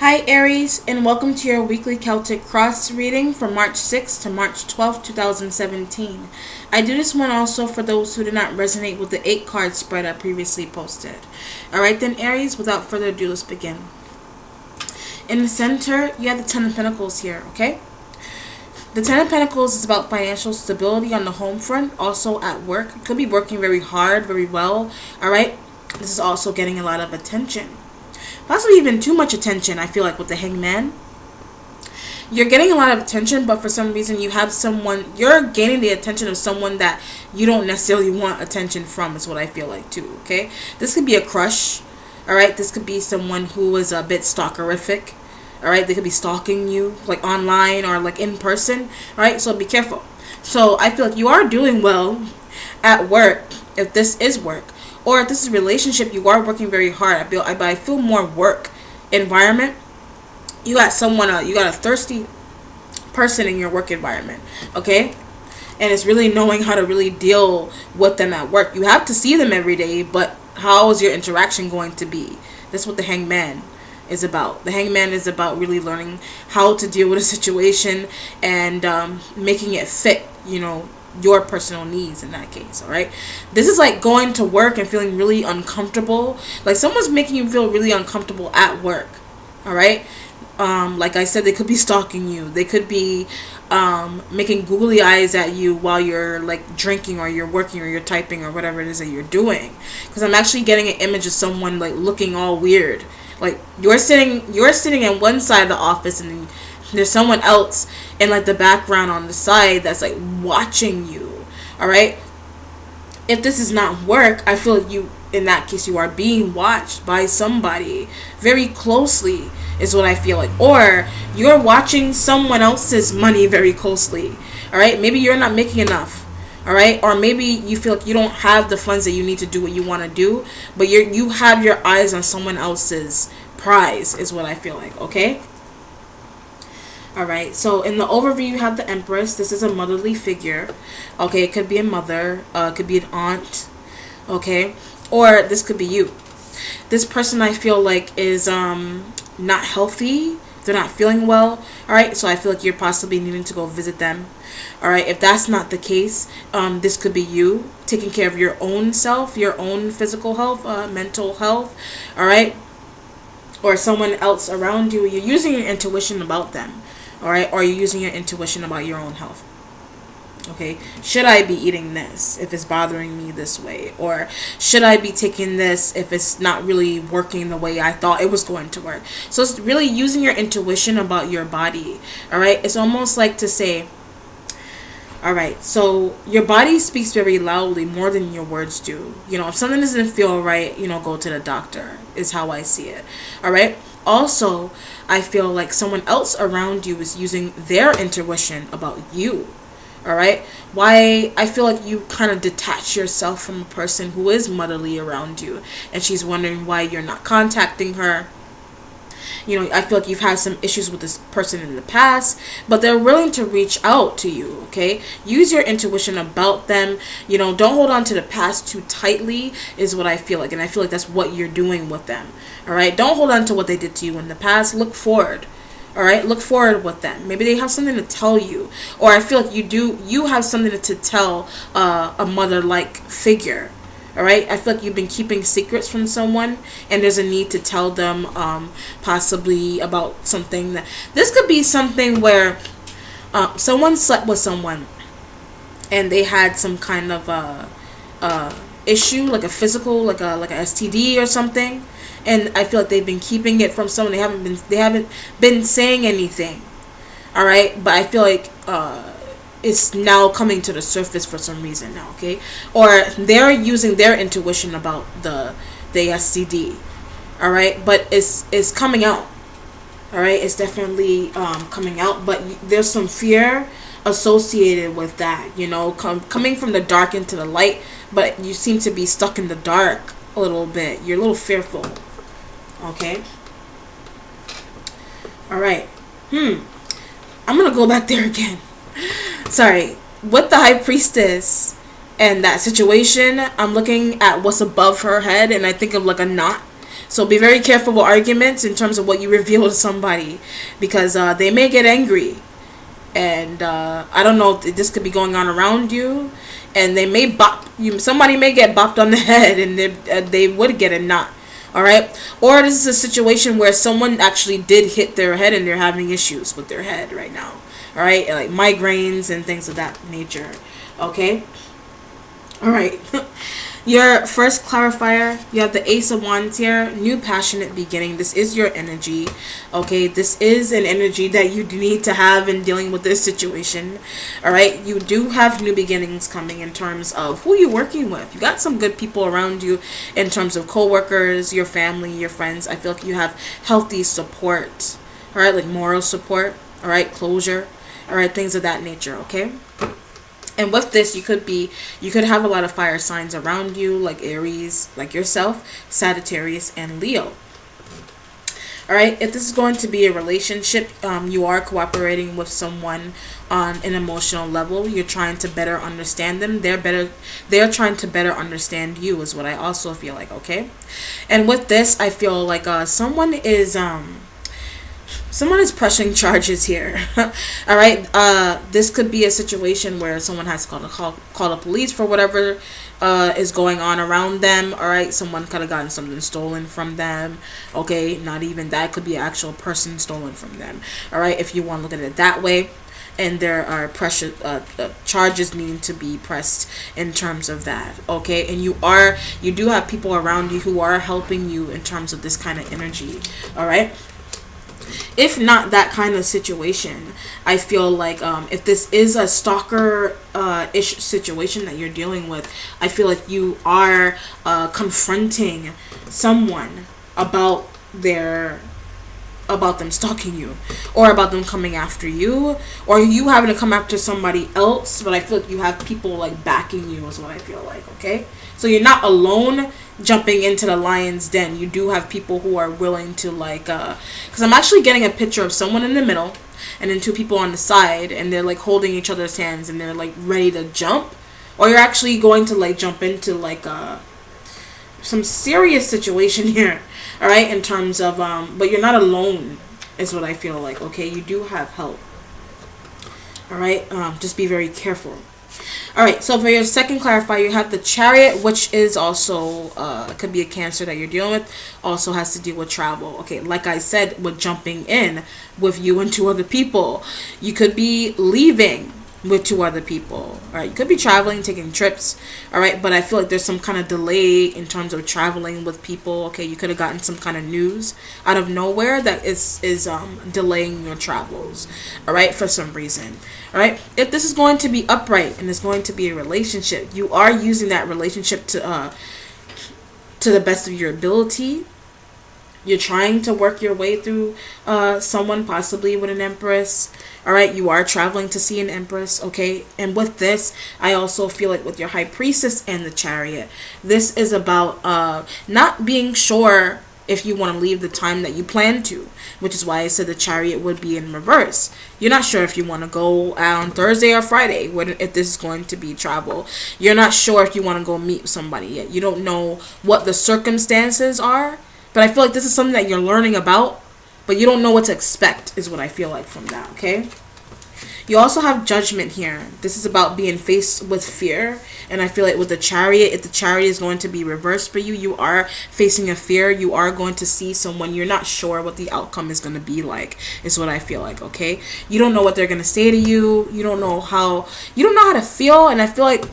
Hi Aries, and welcome to your weekly Celtic Cross reading from March 6th to March 12th, 2017. I do this one also for those who did not resonate with the 8 card spread I previously posted. Alright then Aries, without further ado, let's begin. In the center, you have the 10 of Pentacles here, okay? The 10 of Pentacles is about financial stability on the home front, also at work. You could be working very hard, very well, alright? This is also getting a lot of attention. Possibly even too much attention, I feel like, with the Hangman. You're getting a lot of attention, but for some reason you have someone, you're gaining the attention of someone that you don't necessarily want attention from, is what I feel like too, okay? This could be a crush, alright? This could be someone who is a bit stalkerific, alright? They could be stalking you, like online or like in person, alright? So be careful. So I feel like you are doing well at work, if this is work. Or if this is a relationship, you are working very hard. I feel more work environment. You got someone, you got a thirsty person in your work environment, okay? And it's really knowing how to really deal with them at work. You have to see them every day, but how is your interaction going to be? That's what the Hangman is about. The Hangman is about really learning how to deal with a situation and making it fit, you know, your personal needs in that case. All right, this is like going to work and feeling really uncomfortable, like someone's making you feel really uncomfortable at work. All right, like I said, they could be stalking you, they could be making googly eyes at you while you're like drinking or you're working or you're typing or whatever it is that you're doing, because I'm actually getting an image of someone like looking all weird, like you're sitting in one side of the office and there's someone else in like the background on the side that's like watching you. All right, if this is not work, I feel like you, in that case, you are being watched by somebody very closely, is what I feel like. Or you're watching someone else's money very closely. All right, maybe you're not making enough. All right, or maybe you feel like you don't have the funds that you need to do what you want to do, but you have your eyes on someone else's prize, is what I feel like. Okay. Alright, so in the overview you have the Empress. This is a motherly figure. Okay, it could be a mother, it could be an aunt, okay? Or this could be you. This person, I feel like, is not healthy. They're not feeling well. Alright, so I feel like you're possibly needing to go visit them. Alright, if that's not the case, this could be you taking care of your own self, your own physical health, mental health. Alright, or someone else around you. You're using your intuition about them. Alright, or you're using your intuition about your own health. Okay, should I be eating this if it's bothering me this way? Or should I be taking this if it's not really working the way I thought it was going to work? So it's really using your intuition about your body. Alright, it's almost like to say, alright, so your body speaks very loudly, more than your words do. You know, if something doesn't feel right, you know, go to the doctor, is how I see it. Alright? Also, I feel like someone else around you is using their intuition about you. Alright? Why I feel like you kind of detach yourself from a person who is motherly around you, and she's wondering why you're not contacting her. You know, I feel like you've had some issues with this person in the past, but they're willing to reach out to you, okay? Use your intuition about them. You know, don't hold on to the past too tightly, is what I feel like. And I feel like that's what you're doing with them, all right? Don't hold on to what they did to you in the past. Look forward, all right? Look forward with them. Maybe they have something to tell you, or I feel like you have something to tell a mother-like figure. All right, I feel like you've been keeping secrets from someone, and there's a need to tell them, possibly about something. This could be something where someone slept with someone, and they had some kind of issue, like a physical, like a STD or something, and I feel like they've been keeping it from someone. They haven't been saying anything. All right, but I feel like it's now coming to the surface for some reason now, okay? Or they're using their intuition about the STD, all right? But it's coming out, all right? It's definitely coming out, but there's some fear associated with that, you know, coming from the dark into the light, but you seem to be stuck in the dark a little bit. You're a little fearful, okay? All right. I'm going to go back there again. Sorry, with the High Priestess and that situation, I'm looking at what's above her head, and I think of like a knot. So be very careful with arguments in terms of what you reveal to somebody, because they may get angry. And I don't know if this could be going on around you, and they may bop you. Somebody may get bopped on the head, and they would get a knot. All right, or this is a situation where someone actually did hit their head and they're having issues with their head right now. All right, like migraines and things of that nature. Okay. All right. Your first clarifier, you have the Ace of Wands here, new passionate beginning. This is your energy. Okay, this is an energy that you need to have in dealing with this situation. All right, you do have new beginnings coming in terms of who you're working with. You got some good people around you in terms of co-workers, your family, your friends. I feel like you have healthy support. All right, like moral support. All right, closure. All right, things of that nature. Okay. And with this, you could have a lot of fire signs around you, like Aries, like yourself, Sagittarius, and Leo. All right, if this is going to be a relationship, you are cooperating with someone on an emotional level. You're trying to better understand them. They're trying to better understand you, is what I also feel like. Okay, and with this, I feel like someone is pressing charges here. All right, this could be a situation where someone has to call the police for whatever is going on around them. All right, someone could have gotten something stolen from them. Okay, not even that, could be an actual person stolen from them. All right, if you want to look at it that way. And there are charges needing to be pressed in terms of that. Okay, and you do have people around you who are helping you in terms of this kind of energy. All right. If not that kind of situation, I feel like if this is a stalker-ish situation that you're dealing with, I feel like you are confronting someone about them stalking you, or about them coming after you, or you having to come after somebody else. But I feel like you have people like backing you, is what I feel like. Okay, so you're not alone jumping into the lion's den. You do have people who are willing to because I'm actually getting a picture of someone in the middle and then two people on the side, and they're like holding each other's hands and they're like ready to jump, or you're actually going to like jump into like some serious situation here. All right, in terms of but you're not alone, is what I feel like. Okay, you do have help. All right, just be very careful. All right, so for your second clarifier, you have the Chariot, which is also could be a Cancer that you're dealing with. Also has to do with travel. Okay, like I said, with jumping in with you and two other people, you could be leaving with two other people. All right, you could be traveling, taking trips. All right, but I feel like there's some kind of delay in terms of traveling with people. Okay, you could have gotten some kind of news out of nowhere that is delaying your travels. All right, for some reason. All right, if this is going to be upright and it's going to be a relationship, you are using that relationship to the best of your ability. You're trying to work your way through someone, possibly with an Empress. All right, you are traveling to see an Empress. Okay, and with this, I also feel like with your High Priestess and the Chariot, this is about not being sure if you want to leave the time that you plan to, which is why I said the Chariot would be in reverse. You're not sure if you want to go on Thursday or Friday, if this is going to be travel. You're not sure if you want to go meet somebody yet. You don't know what the circumstances are. But I feel like this is something that you're learning about, but you don't know what to expect, is what I feel like from that, okay? You also have Judgment here. This is about being faced with fear. And I feel like with the Chariot, if the Chariot is going to be reversed for you, you are facing a fear. You are going to see someone. You're not sure what the outcome is going to be like, is what I feel like, okay? You don't know what they're going to say to you. You don't know how to feel. And I feel like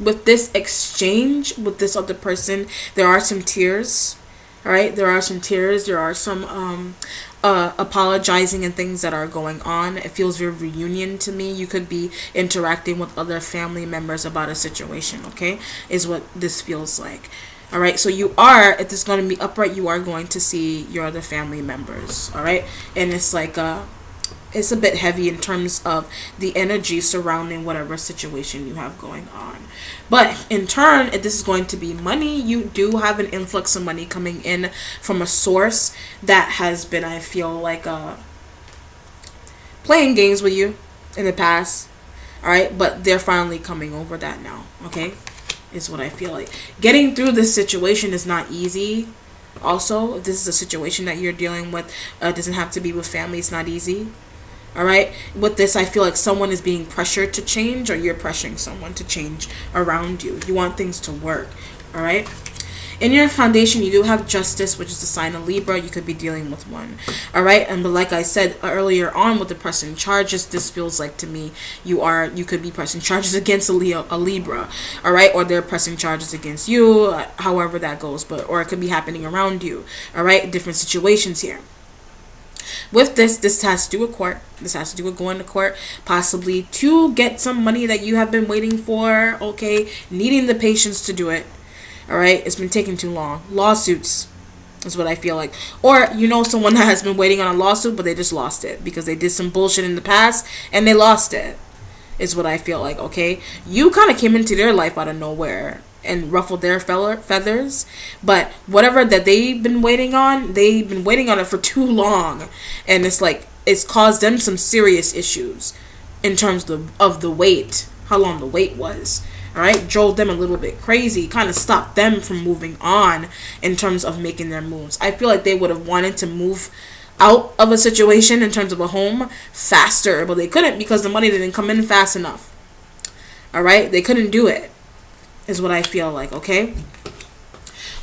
with this exchange with this other person, there are some tears. All right, there are some tears. There are some apologizing and things that are going on. It feels very reunion to me. You could be interacting with other family members about a situation, okay, is what this feels like. All right, so you are, if this is going to be upright, you are going to see your other family members. All right, and it's like it's a bit heavy in terms of the energy surrounding whatever situation you have going on. But in turn, if this is going to be money, you do have an influx of money coming in from a source that has been, I feel like, playing games with you in the past. All right, but they're finally coming over that now, okay, is what I feel like. Getting through this situation is not easy. Also, if this is a situation that you're dealing with, it doesn't have to be with family. It's not easy. All right. With this, I feel like someone is being pressured to change, or you're pressuring someone to change around you. You want things to work. All right. In your foundation, you do have justice, which is the sign of Libra. You could be dealing with one. All right. And but like I said earlier on with the pressing charges, this feels like to me you could be pressing charges against a Libra. All right. Or they're pressing charges against you, however that goes. Or it could be happening around you. All right. Different situations here. With this has to do with court. This has to do with going to court, possibly to get some money that you have been waiting for. Okay. Needing the patience to do it. All right, it's been taking too long. Lawsuits is what I feel like. Or someone that has been waiting on a lawsuit, but they just lost it because they did some bullshit in the past and they lost it. Is what I feel like. Okay, you kind of came into their life out of nowhere and ruffled their feathers, but whatever that they've been waiting on it for too long, and it's caused them some serious issues in terms of the wait, how long the wait was. All right, drove them a little bit crazy, kind of stopped them from moving on in terms of making their moves. I feel like they would have wanted to move out of a situation in terms of a home faster, but they couldn't because the money didn't come in fast enough. All right, they couldn't do it, is what I feel like. Okay.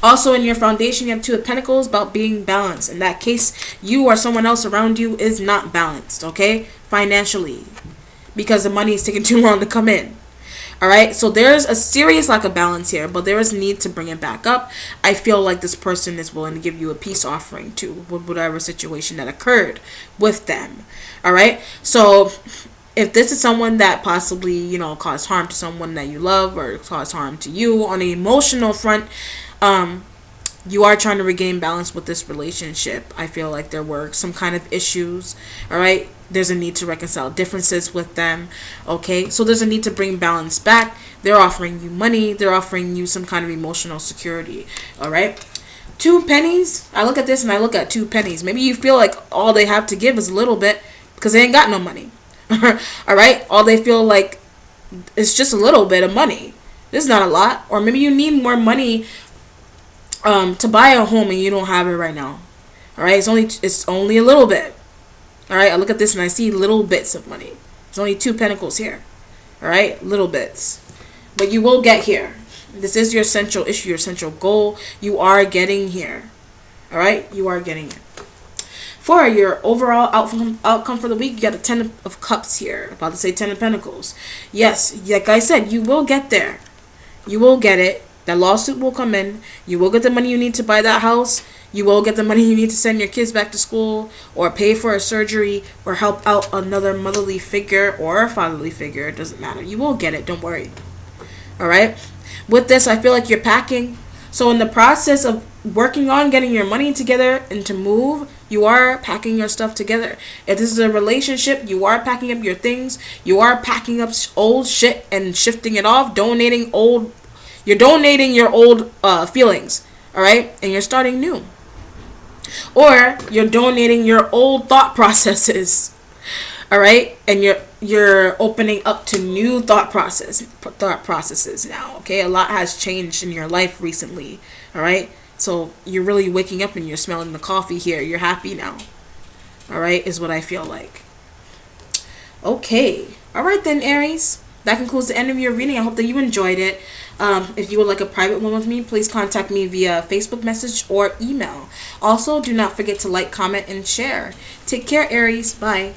Also, in your foundation, you have Two of Pentacles, about being balanced. In that case, you or someone else around you is not balanced, okay, financially, because the money is taking too long to come in. All right, so there's a serious lack of balance here, but there is need to bring it back up. I feel like this person is willing to give you a peace offering too, with whatever situation that occurred with them. All right, so if this is someone that possibly caused harm to someone that you love, or caused harm to you on an emotional front, you are trying to regain balance with this relationship. I feel like there were some kind of issues. All right, there's a need to reconcile differences with them. Okay, so there's a need to bring balance back. They're offering you money. They're offering you some kind of emotional security. All right, 2 pennies. I look at this and I look at 2 pennies. Maybe you feel like all they have to give is a little bit because they ain't got no money. All right, all they feel like is just a little bit of money. This is not a lot. Or maybe you need more money to buy a home and you don't have it right now. All right, it's only a little bit. All right, I look at this and I see little bits of money. There's only 2 pentacles here. All right, little bits, but you will get here. This is your central issue, your central goal. You are getting here. All right, you are getting it. For your overall outcome for the week, you got a 10 of Cups here. About to say 10 of Pentacles. Yes, like I said, you will get there. You will get it. That lawsuit will come in. You will get the money you need to buy that house. You will get the money you need to send your kids back to school, or pay for a surgery, or help out another motherly figure or a fatherly figure. It doesn't matter. You will get it. Don't worry. All right. With this, I feel like you're packing. So in the process of working on getting your money together and to move, you are packing your stuff together. If this is a relationship, you are packing up your things. You are packing up old shit and shifting it off, You're donating your old feelings, all right? And you're starting new. Or you're donating your old thought processes, all right? And you're opening up to new thought processes now, okay? A lot has changed in your life recently, all right? So you're really waking up and you're smelling the coffee here. You're happy now, all right, is what I feel like. Okay. All right then, Aries. That concludes the end of your reading. I hope that you enjoyed it. If you would like a private one with me, please contact me via Facebook message or email. Also, do not forget to like, comment, and share. Take care, Aries. Bye.